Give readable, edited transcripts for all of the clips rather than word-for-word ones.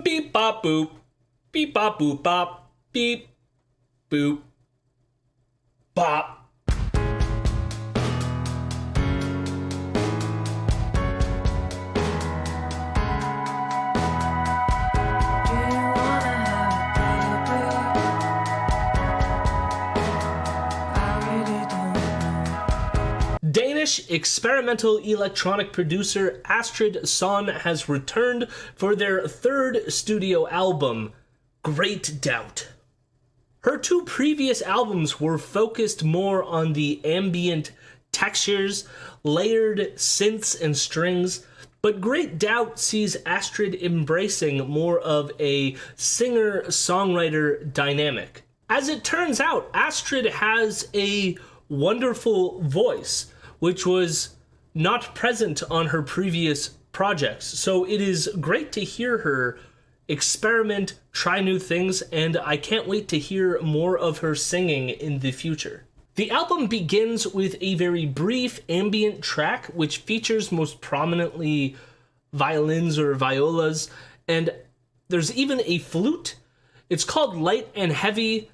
Beep bop boop. Beep bop boop bop. Beep boop bop. Danish experimental electronic producer Astrid Sonne has returned for their third studio album, Great Doubt. Her two previous albums were focused more on the ambient textures, layered synths and strings, but Great Doubt sees Astrid embracing more of a singer-songwriter dynamic. As it turns out, Astrid has a wonderful voice, which was not present on her previous projects. So it is great to hear her experiment, try new things, and I can't wait to hear more of her singing in the future. The album begins with a very brief ambient track, which features most prominently violins or violas, and there's even a flute. It's called Light and Heavy.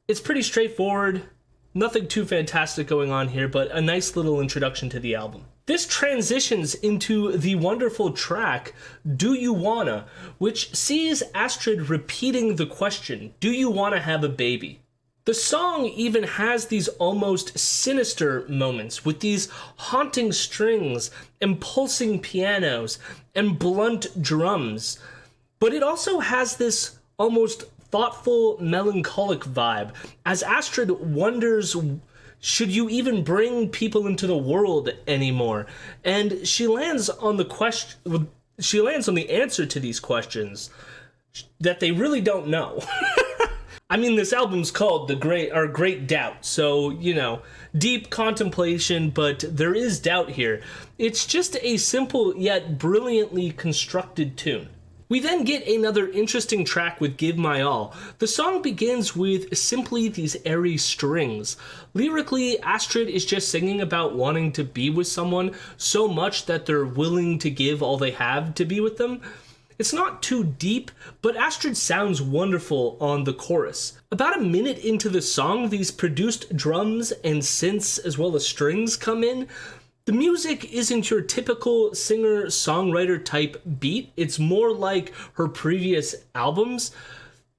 It's pretty straightforward. Nothing too fantastic going on here, but a nice little introduction to the album. This transitions into the wonderful track, Do You Wanna, which sees Astrid repeating the question, do you wanna have a baby? The song even has these almost sinister moments with these haunting strings and pulsing pianos and blunt drums, but it also has this almost thoughtful, melancholic vibe, as Astrid wonders, should you even bring people into the world anymore? And she lands on the answer to these questions that they really don't know. I mean, this album's called Great Doubt, so, deep contemplation, but there is doubt here. It's just a simple yet brilliantly constructed tune. We then get another interesting track with Give My All. The song begins with simply these airy strings. Lyrically, Astrid is just singing about wanting to be with someone so much that they're willing to give all they have to be with them. It's not too deep, but Astrid sounds wonderful on the chorus. About a minute into the song, these produced drums and synths as well as strings come in. The music isn't your typical singer-songwriter type beat. It's more like her previous albums.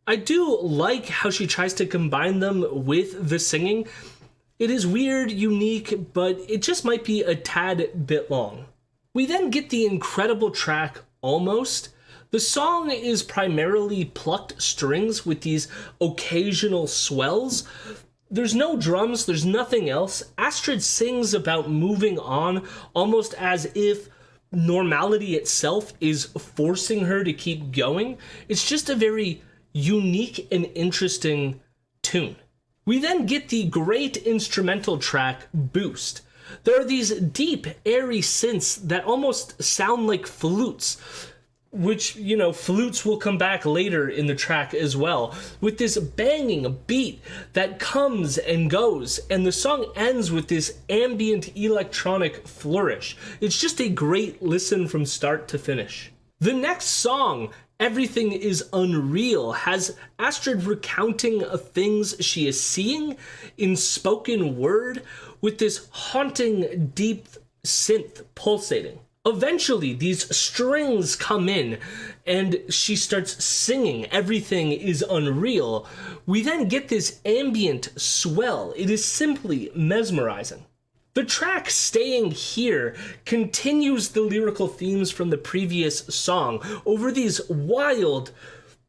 I do like how she tries to combine them with the singing. It is weird, unique, but it just might be a tad bit long. We then get the incredible track, Almost. The song is primarily plucked strings with these occasional swells. There's no drums, there's nothing else. Astrid sings about moving on, almost as if normality itself is forcing her to keep going. It's just a very unique and interesting tune. We then get the great instrumental track, Boost. There are these deep, airy synths that almost sound like flutes, which, flutes will come back later in the track as well, with this banging beat that comes and goes, and the song ends with this ambient electronic flourish. It's just a great listen from start to finish. The next song, Everything is Unreal, has Astrid recounting things she is seeing in spoken word with this haunting deep synth pulsating. Eventually, these strings come in, and she starts singing, Everything is Unreal. We then get this ambient swell. It is simply mesmerizing. The track Staying Here continues the lyrical themes from the previous song over these wild,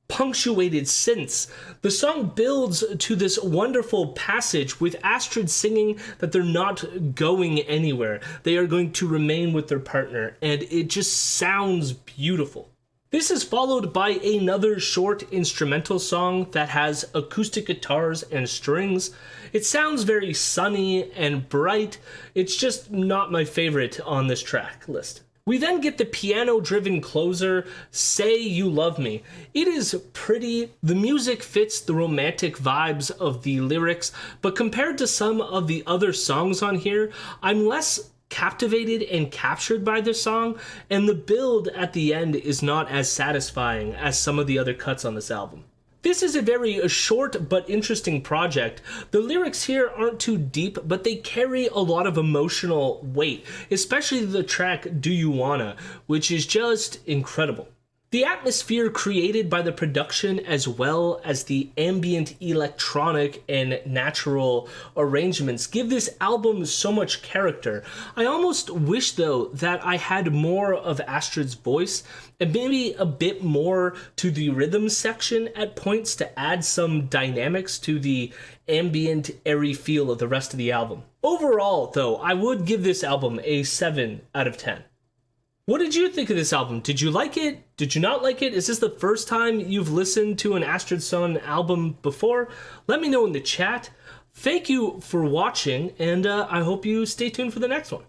punctuated synths. The song builds to this wonderful passage with Astrid singing that they're not going anywhere. They are going to remain with their partner, and it just sounds beautiful. This is followed by another short instrumental song that has acoustic guitars and strings. It sounds very sunny and bright. It's just not my favorite on this track list. We then get the piano-driven closer, Say You Love Me. It is pretty, the music fits the romantic vibes of the lyrics, but compared to some of the other songs on here, I'm less captivated and captured by this song, and the build at the end is not as satisfying as some of the other cuts on this album. This is a very short but interesting project. The lyrics here aren't too deep, but they carry a lot of emotional weight, especially the track Do You Wanna, which is just incredible. The atmosphere created by the production, as well as the ambient electronic and natural arrangements, give this album so much character. I almost wish, though, that I had more of Astrid's voice and maybe a bit more to the rhythm section at points to add some dynamics to the ambient, airy feel of the rest of the album. Overall, though, I would give this album a 7 out of 10. What did you think of this album? Did you like it? Did you not like it? Is this the first time you've listened to an Astrid Sonne album before? Let me know in the chat. Thank you for watching, and I hope you stay tuned for the next one.